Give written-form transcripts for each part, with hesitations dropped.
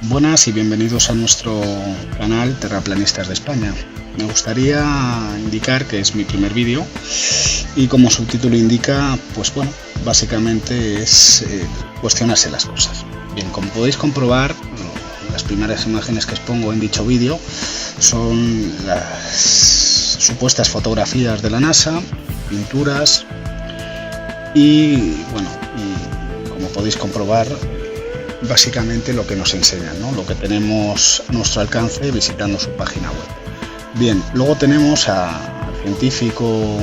Buenas y bienvenidos a nuestro canal Terraplanistas de España. Me gustaría indicar que es mi primer vídeo y como su título indica, pues bueno, básicamente es cuestionarse las cosas. Bien, como podéis comprobar, las primeras imágenes que expongo en dicho vídeo son las supuestas fotografías de la NASA, pinturas y bueno, y como podéis comprobar, básicamente lo que nos enseñan, ¿no? Lo que tenemos a nuestro alcance visitando su página web. Bien, luego tenemos al científico,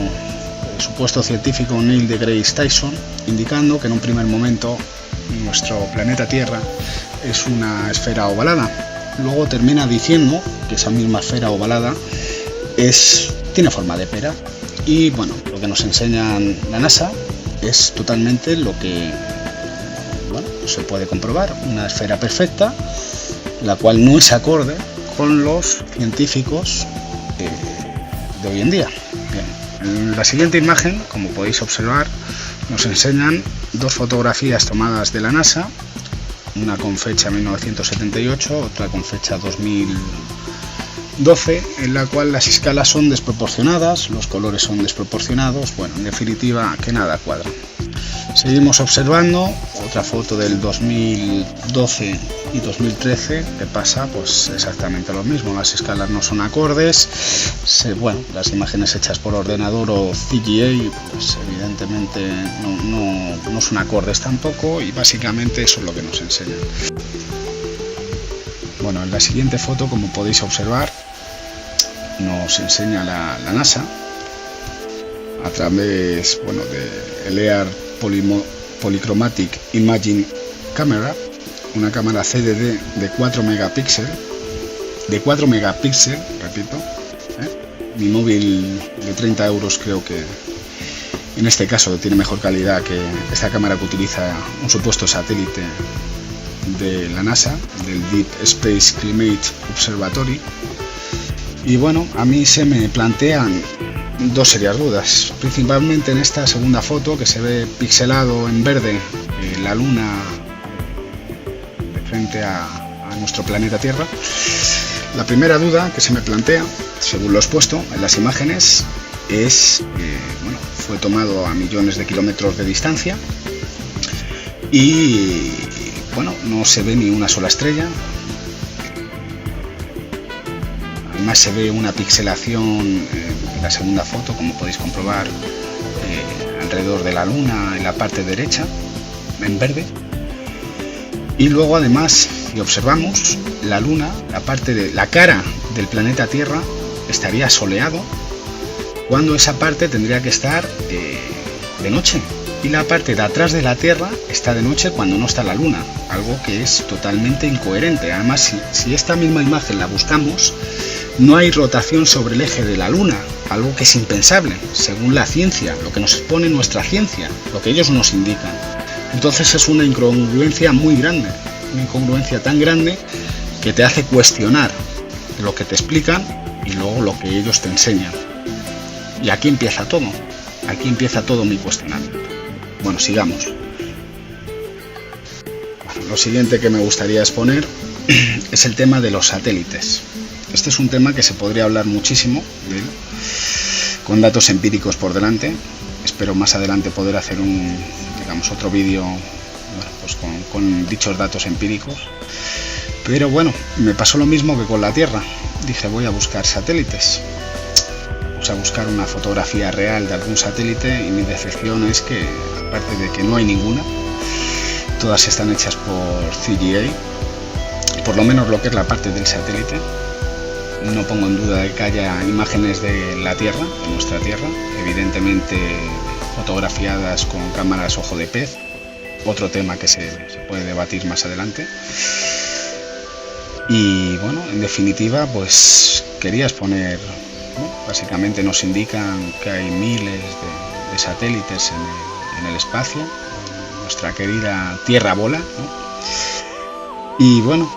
el supuesto científico Neil deGrasse Tyson, indicando que en un primer momento nuestro planeta Tierra es una esfera ovalada. Luego termina diciendo que esa misma esfera ovalada tiene forma de pera. Y bueno, lo que nos enseñan la NASA es totalmente lo que se puede comprobar, una esfera perfecta, la cual no es acorde con los científicos de hoy en día. Bien, en la siguiente imagen, como podéis observar, nos enseñan dos fotografías tomadas de la NASA, una con fecha 1978, otra con fecha 2012, en la cual las escalas son desproporcionadas, los colores son desproporcionados, bueno, en definitiva, que nada cuadra. Seguimos observando otra foto del 2012 y 2013 que pasa pues exactamente lo mismo, las escalas no son acordes, bueno, las imágenes hechas por ordenador o CGI pues evidentemente no son acordes tampoco y básicamente eso es lo que nos enseñan. Bueno, en la siguiente foto, como podéis observar, nos enseña la NASA a través, bueno, de Lear Polychromatic Imaging Camera, una cámara CDD de 4 megapíxeles, repito, mi móvil de 30 euros creo que en este caso tiene mejor calidad que esta cámara que utiliza un supuesto satélite de la NASA, del Deep Space Climate Observatory. Y bueno, a mí se me plantean dos serias dudas, principalmente en esta segunda foto que se ve pixelado en verde la luna de frente a nuestro planeta Tierra. La primera duda que se me plantea, según lo expuesto en las imágenes, es bueno, fue tomado a millones de kilómetros de distancia y bueno, no se ve ni una sola estrella. Además se ve una pixelación en la segunda foto, como podéis comprobar, alrededor de la luna en la parte derecha, en verde. Y luego además, si observamos, la luna, la cara del planeta Tierra estaría soleado, cuando esa parte tendría que estar de noche. Y la parte de atrás de la Tierra está de noche cuando no está la luna, algo que es totalmente incoherente. Además, si esta misma imagen la buscamos, no hay rotación sobre el eje de la luna, algo que es impensable, según la ciencia, lo que nos expone nuestra ciencia, lo que ellos nos indican. Entonces es una incongruencia muy grande, una incongruencia tan grande que te hace cuestionar lo que te explican y luego lo que ellos te enseñan. Y aquí empieza todo mi cuestionamiento. Bueno, sigamos. Bueno, lo siguiente que me gustaría exponer es el tema de los satélites. Este es un tema que se podría hablar muchísimo de él, con datos empíricos por delante. Espero más adelante poder hacer otro vídeo, bueno, pues con dichos datos empíricos. Pero bueno, me pasó lo mismo que con la Tierra. Dije, voy a buscar satélites. Vamos a buscar una fotografía real de algún satélite y mi decepción es que, aparte de que no hay ninguna, todas están hechas por CGI, por lo menos lo que es la parte del satélite. No pongo en duda de que haya imágenes de la Tierra, de nuestra Tierra, evidentemente fotografiadas con cámaras ojo de pez, otro tema que se puede debatir más adelante. Y bueno, en definitiva, pues quería exponer, ¿no? Básicamente nos indican que hay miles de satélites en el espacio, nuestra querida Tierra bola, ¿no? Y bueno,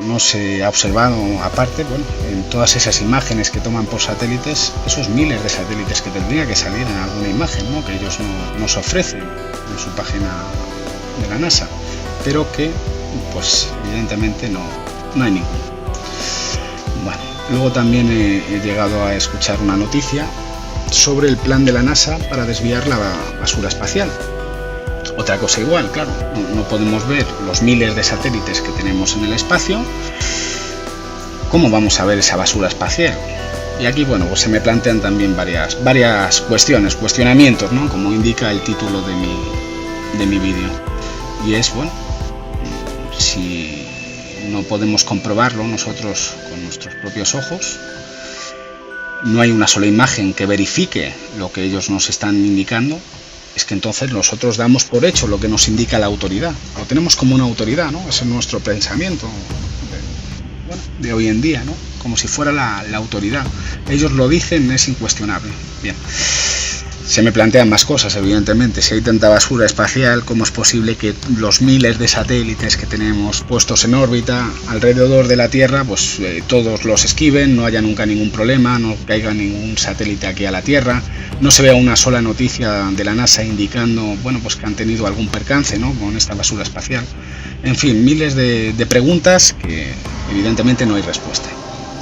no se ha observado aparte, bueno, en todas esas imágenes que toman por satélites, esos miles de satélites que tendría que salir en alguna imagen, ¿no? Que ellos nos ofrecen en su página de la NASA, pero que pues evidentemente no hay ninguno. Bueno, luego también he llegado a escuchar una noticia sobre el plan de la NASA para desviar la basura espacial. Otra cosa igual, claro, no podemos ver los miles de satélites que tenemos en el espacio. ¿Cómo vamos a ver esa basura espacial? Y aquí, bueno, pues se me plantean también varias cuestionamientos, ¿no? Como indica el título de mi vídeo. Y es, bueno, si no podemos comprobarlo nosotros con nuestros propios ojos, no hay una sola imagen que verifique lo que ellos nos están indicando, es que entonces nosotros damos por hecho lo que nos indica la autoridad. Lo tenemos como una autoridad, ¿no? Ese es nuestro pensamiento de hoy en día, ¿no? Como si fuera la autoridad. Ellos lo dicen, es incuestionable. Bien. Se me plantean más cosas, evidentemente. Si hay tanta basura espacial, ¿cómo es posible que los miles de satélites que tenemos puestos en órbita alrededor de la Tierra, pues todos los esquiven, no haya nunca ningún problema, no caiga ningún satélite aquí a la Tierra, no se vea una sola noticia de la NASA indicando, bueno, pues que han tenido algún percance, ¿no? Con esta basura espacial? En fin, miles de preguntas que evidentemente no hay respuesta.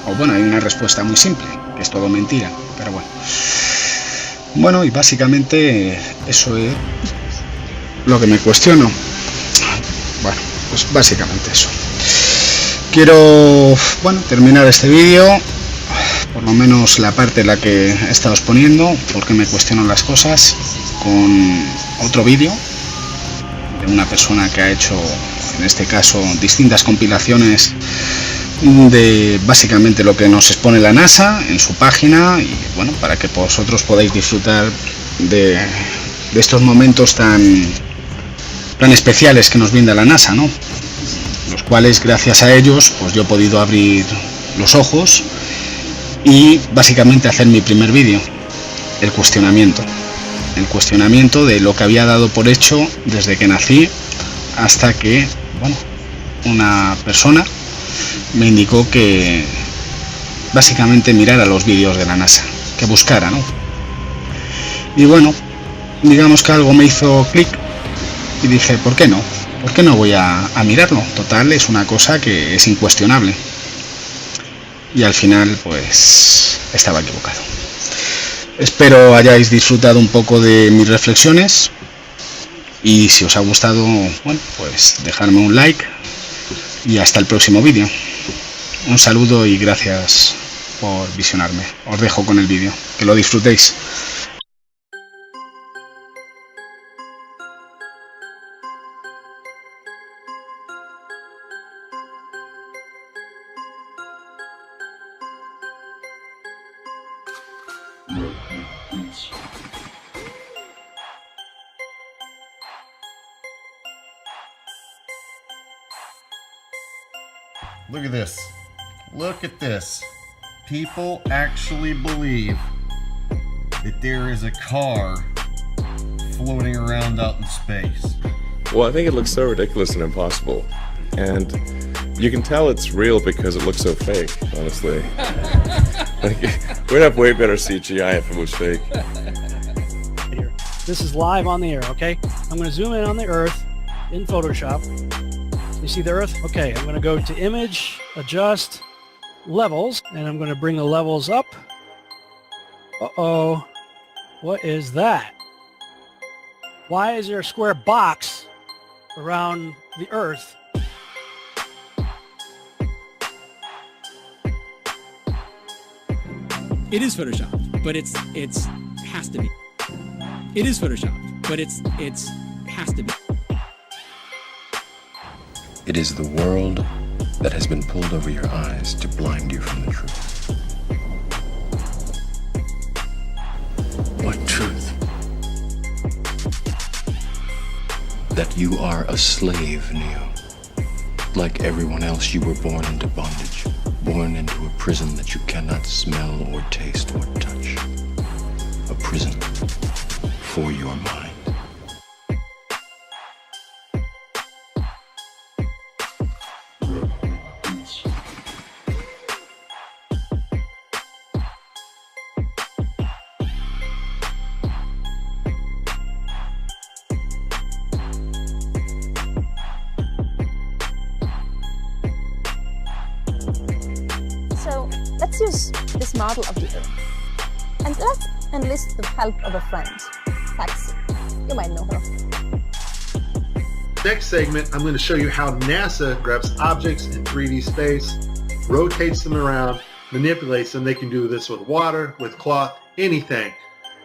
O bueno, hay una respuesta muy simple, que es todo mentira, pero bueno. Bueno, y básicamente eso es lo que me cuestiono. Bueno, pues básicamente eso. Quiero, bueno, terminar este vídeo, por lo menos la parte en la que he estado exponiendo, porque me cuestiono las cosas, con otro vídeo de una persona que ha hecho, en este caso, distintas compilaciones de básicamente lo que nos expone la NASA en su página, y bueno, para que vosotros podáis disfrutar de estos momentos tan especiales que nos brinda la NASA, ¿no? Los cuales, gracias a ellos, pues yo he podido abrir los ojos y básicamente hacer mi primer vídeo, el cuestionamiento de lo que había dado por hecho desde que nací, hasta que, bueno, una persona me indicó que básicamente mirara los vídeos de la NASA, que buscara, ¿no? Y bueno, digamos que algo me hizo clic y dije, ¿por qué no? ¿Por qué no voy a mirarlo? Total, es una cosa que es incuestionable. Y al final, pues, estaba equivocado. Espero hayáis disfrutado un poco de mis reflexiones, y si os ha gustado, bueno, pues dejadme un like y hasta el próximo vídeo. Un saludo y gracias por visionarme. Os dejo con el vídeo. Que lo disfrutéis. Look at this. Look at this. People actually believe that there is a car floating around out in space. Well, I think it looks so ridiculous and impossible. And you can tell it's real because it looks so fake, honestly. Like, we'd have way better CGI if it was fake. This is live on the air, okay? I'm going to zoom in on the Earth in Photoshop. You see the Earth? Okay, I'm going to go to Image, Adjust, Levels, and I'm going to bring the levels up. Uh-oh. What is that? Why is there a square box around the Earth? It is photoshopped, but it's has to be. It is photoshopped, but it's has to be. It is the world that has been pulled over your eyes to blind you from the truth. What truth? that you are a slave, Neo. Like everyone else, you were born into bondage, born into a prison that you cannot smell or taste or touch. A prison for your mind. So let's use this model of the Earth. And let's enlist the help of a friend, Taxi. You might know her. Next segment, I'm going to show you how NASA grabs objects in 3D space, rotates them around, manipulates them. They can do this with water, with cloth, anything.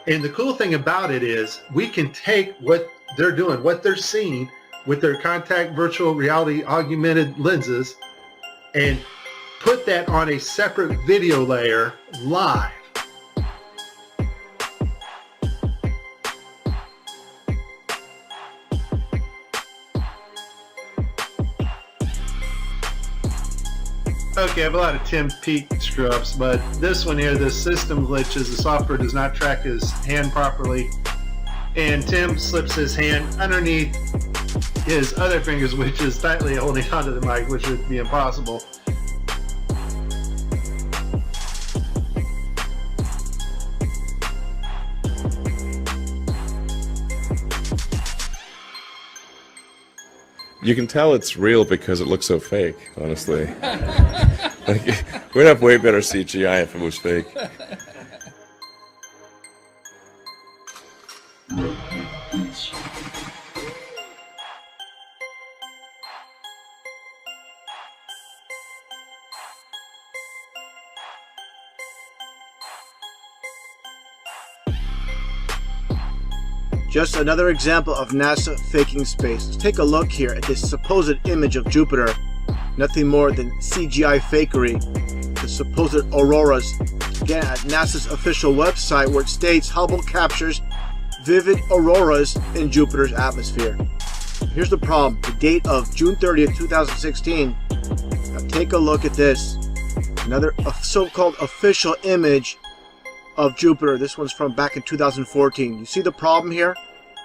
And the cool thing about it is we can take what they're doing, what they're seeing with their contact virtual reality augmented lenses, and put that on a separate video layer live. Okay, I have a lot of Tim Peake screw-ups, but this one here, the system glitches, the software does not track his hand properly, and Tim slips his hand underneath his other fingers, which is tightly holding onto the mic, which would be impossible. You can tell it's real because it looks so fake, honestly. Like, we'd have way better CGI if it was fake. Just another example of NASA faking space. Let's take a look here at this supposed image of Jupiter. Nothing more than CGI fakery. The supposed auroras. Again, at NASA's official website, where it states Hubble captures vivid auroras in Jupiter's atmosphere. Here's the problem. The date of June 30th, 2016. Now take a look at this. Another so-called official image of Jupiter. This one's from back in 2014. You see the problem here?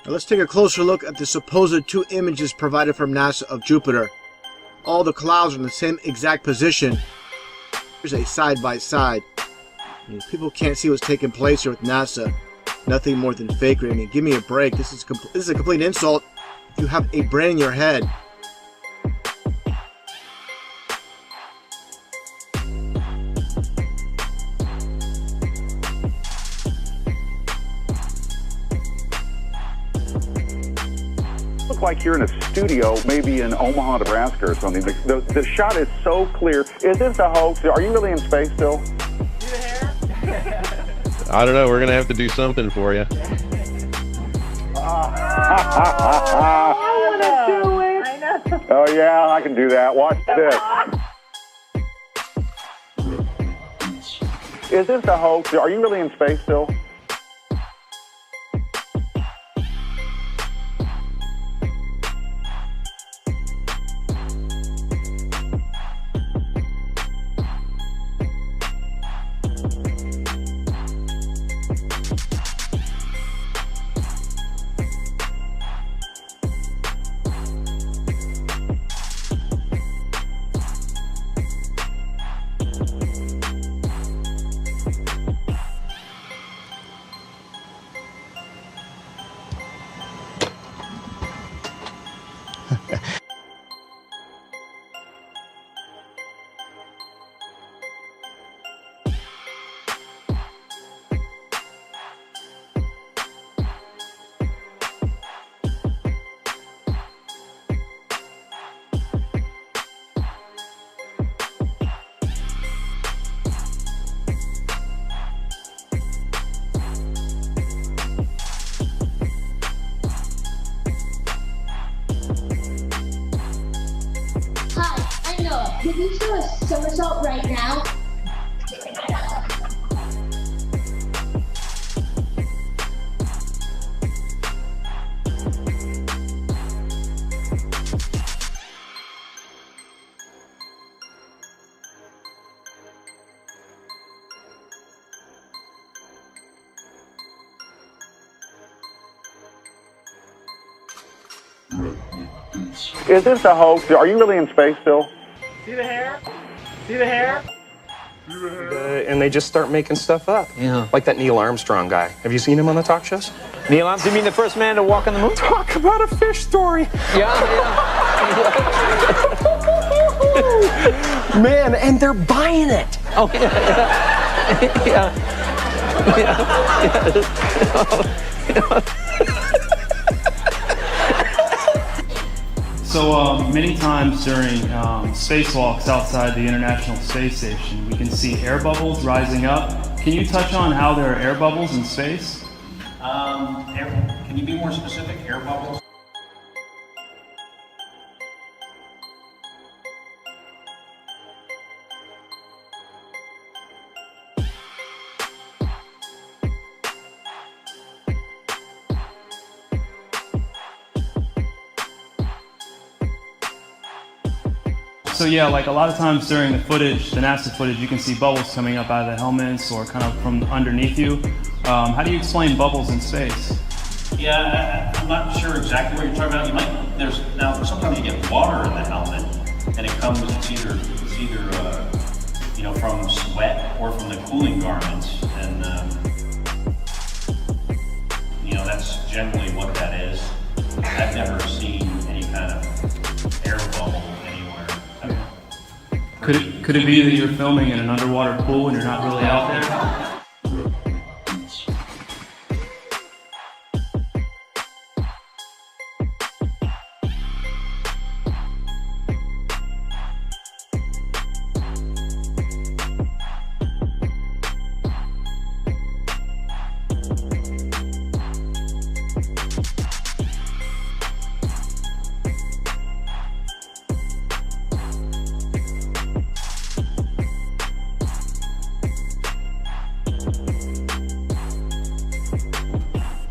Now let's take a closer look at the supposed two images provided from NASA of Jupiter. All the clouds are in the same exact position. Here's a side-by-side. People can't see what's taking place here with NASA. Nothing more than fakery. I mean, give me a break. This is a complete insult. You have a brain in your head. Look like you're in a studio, maybe in Omaha, Nebraska or something. The shot is so clear. Is this a hoax? Are you really in space still? I don't know. We're going to have to do something for you. Oh, yeah, I can do that. Watch this. Is this a hoax? Are you really in space still? Can you do a somersault right now? Is this a hoax? Are you really in space still? See the hair? See the hair? And they just start making stuff up. Yeah. Like that Neil Armstrong guy. Have you seen him on the talk shows? Neil Armstrong, you mean the first man to walk on the moon? Talk about a fish story. Yeah. Man, and they're buying it. Oh, yeah. So many times during spacewalks outside the International Space Station, we can see air bubbles rising up. Can you touch on how there are air bubbles in space? Can you be more specific? Air bubbles? So yeah, like a lot of times during the footage, the NASA footage, you can see bubbles coming up out of the helmets or kind of from underneath you. How do you explain bubbles in space? Yeah, I'm not sure exactly what you're talking about. Now sometimes you get water in the helmet, and it comes. It's either from sweat or from the cooling garments, and that's generally what that is. I've never seen any kind of air bubble anywhere. Could it be that you're filming in an underwater pool and you're not really out there?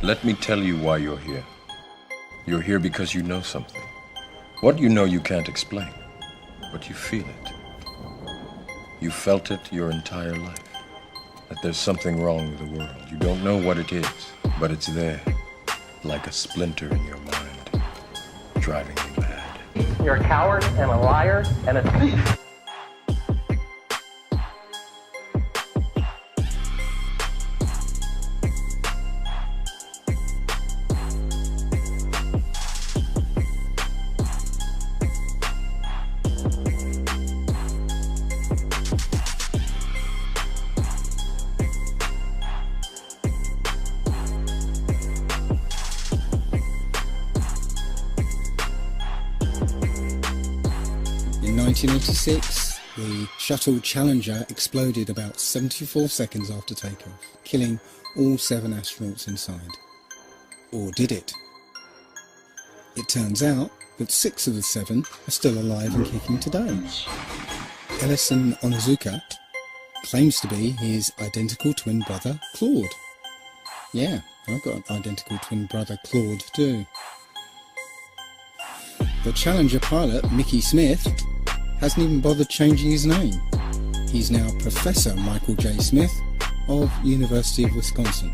Let me tell you why you're here. You're here because you know something. What you know you can't explain, but you feel it. You felt it your entire life. That there's something wrong with the world. You don't know what it is, but it's there, like a splinter in your mind, driving you mad. You're a coward and a liar and a thief. In 1986, the shuttle Challenger exploded about 74 seconds after takeoff, killing all 7 astronauts inside. Or did it? It turns out that 6 of the 7 are still alive and kicking today. Ellison Onizuka claims to be his identical twin brother, Claude. Yeah, I've got an identical twin brother, Claude, too. The Challenger pilot, Mickey Smith, hasn't even bothered changing his name. He's now Professor Michael J. Smith of University of Wisconsin.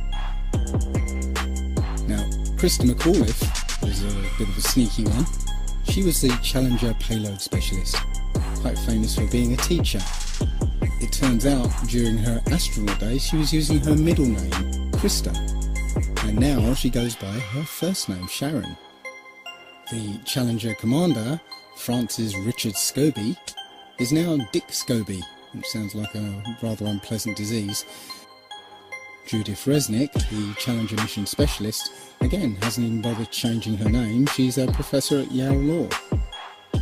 Now, Krista McAuliffe was a bit of a sneaky one. She was the Challenger payload specialist, quite famous for being a teacher. It turns out during her astronaut days she was using her middle name, Krista, and now she goes by her first name, Sharon. The Challenger commander, Francis Richard Scobie, is now Dick Scobie, which sounds like a rather unpleasant disease. Judith Resnick, the Challenger mission specialist, again hasn't even bothered changing her name. She's a professor at Yale Law.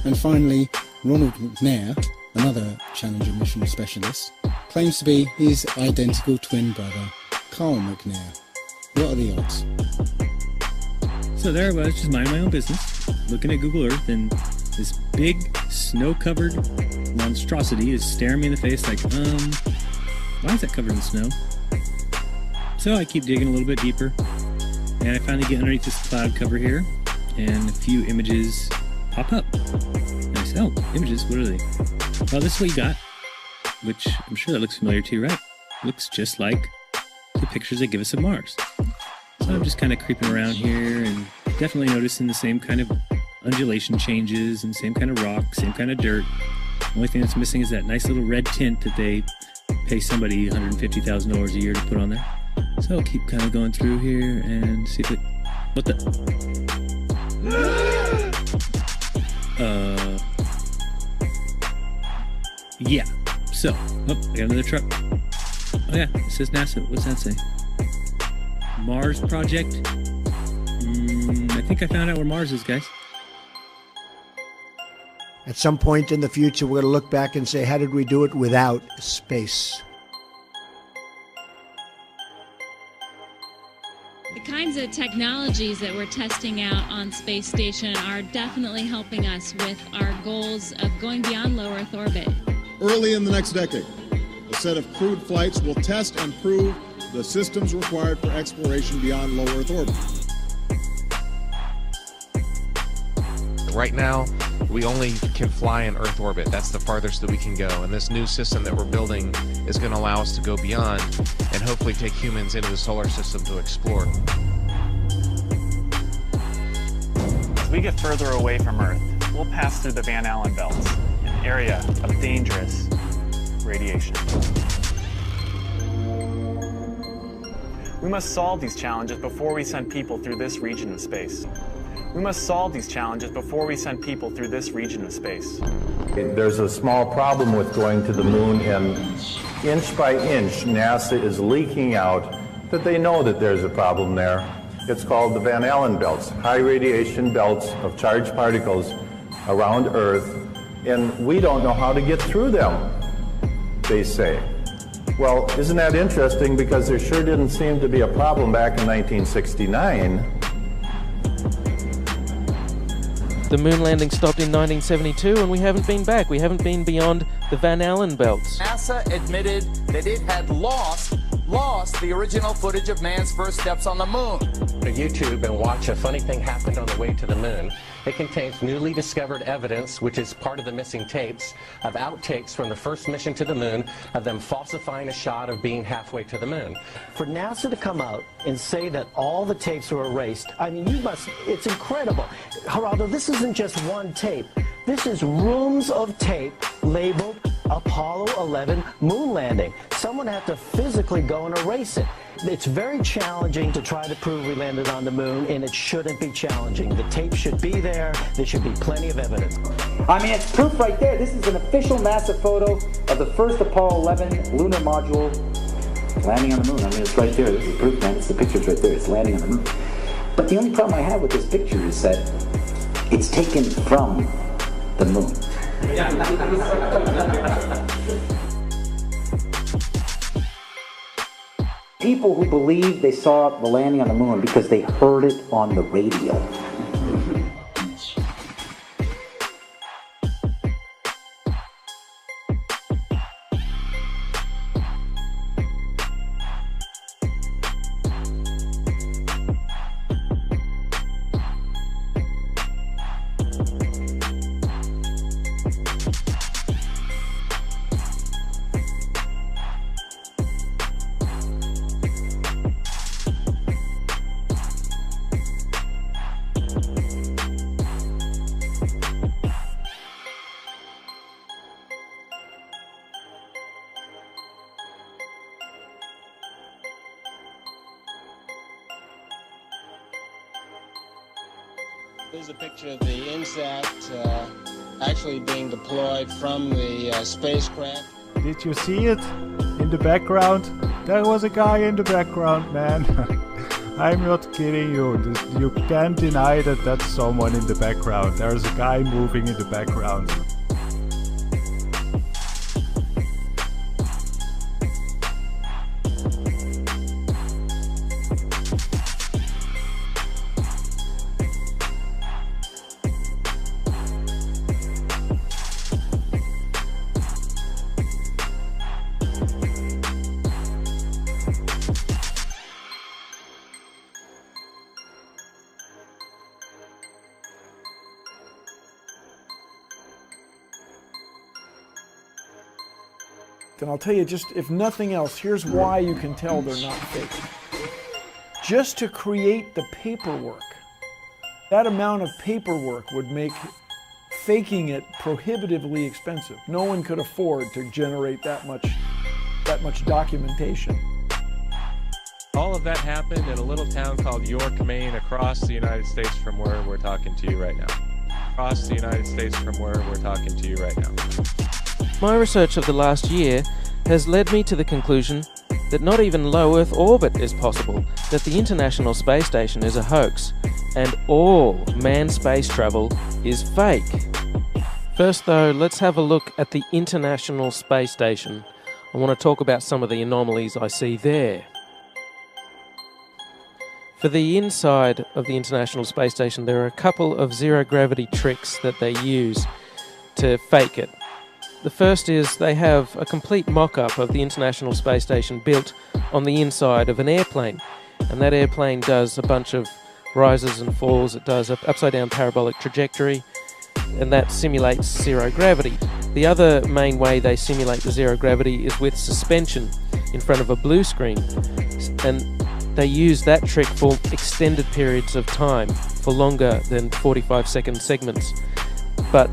And finally, Ronald McNair, another Challenger mission specialist, claims to be his identical twin brother, Carl McNair. What are the odds? So there I was, just minding my own business, looking at Google Earth, and this big, snow-covered monstrosity is staring me in the face like, why is that covered in snow? So I keep digging a little bit deeper, and I finally get underneath this cloud cover here, and a few images pop up. And I say, oh, images, what are they? Well, this is what you got, which I'm sure that looks familiar to you, right? Looks just like the pictures they give us of Mars. So I'm just kind of creeping around here and definitely noticing the same kind of undulation changes and same kind of rock, same kind of dirt. Only thing that's missing is that nice little red tint that they pay somebody $150,000 a year to put on there. So I'll keep kind of going through here and see if it... What the... Yeah. So, I got another truck. Oh yeah, it says NASA. What's that say? Mars project? I think I found out where Mars is, guys. At some point in the future, we're going to look back and say, how did we do it without space? The kinds of technologies that we're testing out on space station are definitely helping us with our goals of going beyond low Earth orbit. Early in the next decade, a set of crewed flights will test and prove the systems required for exploration beyond low Earth orbit. Right now, we only can fly in Earth orbit. That's the farthest that we can go. And this new system that we're building is going to allow us to go beyond and hopefully take humans into the solar system to explore. As we get further away from Earth, we'll pass through the Van Allen belts, an area of dangerous radiation. We must solve these challenges before we send people through this region of space. We must solve these challenges before we send people through this region of space. There's a small problem with going to the moon, and inch by inch, NASA is leaking out that they know that there's a problem there. It's called the Van Allen belts, high radiation belts of charged particles around Earth, and we don't know how to get through them, they say. Well, isn't that interesting, because there sure didn't seem to be a problem back in 1969. The moon landing stopped in 1972 and we haven't been back. We haven't been beyond the Van Allen belts. NASA admitted that it had lost the original footage of man's first steps on the moon. To YouTube and watch A Funny Thing Happened on the Way to the Moon. It contains newly discovered evidence, which is part of the missing tapes, of outtakes from the first mission to the moon, of them falsifying a shot of being halfway to the moon. For NASA to come out and say that all the tapes were erased, I mean, it's incredible. Geraldo, this isn't just one tape. This is rooms of tape labeled Apollo 11 moon landing. Someone had to physically go and erase it. It's very challenging to try to prove we landed on the moon, and it shouldn't be challenging. The tape should be there. There should be plenty of evidence. I mean, it's proof right there. This is an official NASA photo of the first Apollo 11 lunar module landing on the moon. I mean, it's right there. This is proof, man. It's the picture's right there. It's landing on the moon. But the only problem I have with this picture is that it's taken from the moon. People who believe they saw the landing on the moon because they heard it on the radio. Here's a picture of the INSAT actually being deployed from the spacecraft. Did you see it in the background? There was a guy in the background, man. I'm not kidding you. You can't deny that that's someone in the background. There's a guy moving in the background. And I'll tell you, just if nothing else, here's why you can tell they're not fake. Just to create the paperwork That amount of paperwork would make faking it prohibitively expensive. No one could afford to generate that much documentation. All of that happened in a little town called York, Maine, across the United States from where we're talking to you right now. Across the United States from where we're talking to you right now. My research of the last year has led me to the conclusion that not even low Earth orbit is possible, that the International Space Station is a hoax, and all manned space travel is fake. First though, let's have a look at the International Space Station. I want to talk about some of the anomalies I see there. For the inside of the International Space Station, there are a couple of zero-gravity tricks that they use to fake it. The first is they have a complete mock-up of the International Space Station built on the inside of an airplane. And that airplane does a bunch of rises and falls. It does an upside-down parabolic trajectory, and that simulates zero gravity. The other main way they simulate the zero gravity is with suspension in front of a blue screen. And they use that trick for extended periods of time, for longer than 45-second segments. But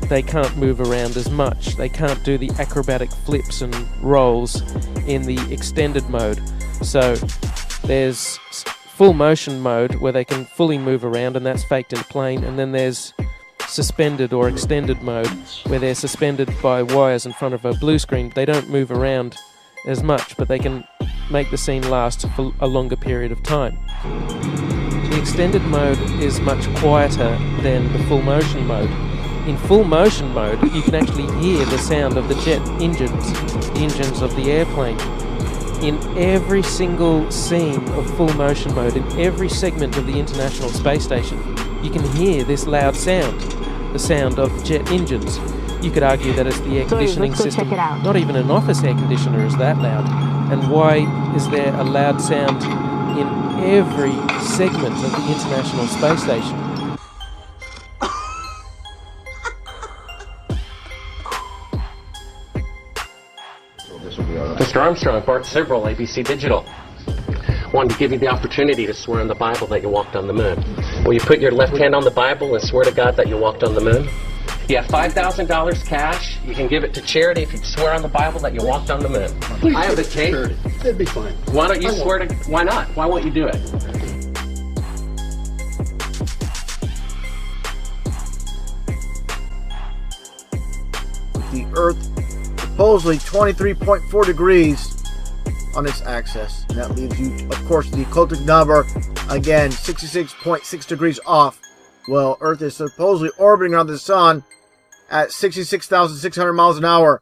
they can't move around as much. They can't do the acrobatic flips and rolls in the extended mode. So there's full motion mode where they can fully move around, and that's faked in a plane. And then there's suspended or extended mode where they're suspended by wires in front of a blue screen. They don't move around as much, but they can make the scene last for a longer period of time. The extended mode is much quieter than the full motion mode. In full motion mode, you can actually hear the sound of the jet engines, the engines of the airplane. In every single scene of full motion mode, in every segment of the International Space Station, you can hear this loud sound, the sound of jet engines. You could argue that it's the air conditioning system. Check it out. Not even an office air conditioner is that loud. And why is there a loud sound in every segment of the International Space Station? Mr. Armstrong, Bart Sibrel, ABC Digital. Wanted to give you the opportunity to swear on the Bible that you walked on the moon. Will you put your left hand on the Bible and swear to God that you walked on the moon? You have $5,000 cash. You can give it to charity if you swear on the Bible that you walked on the moon. Please I have the give it to tape. charity. It'd be fine. Why don't you swear to... Why not? Why won't you do it? The Earth supposedly 23.4 degrees on its axis. And that leaves you, of course, the occultic number, again, 66.6 degrees off. Well, Earth is supposedly orbiting around the sun at 66,600 miles an hour.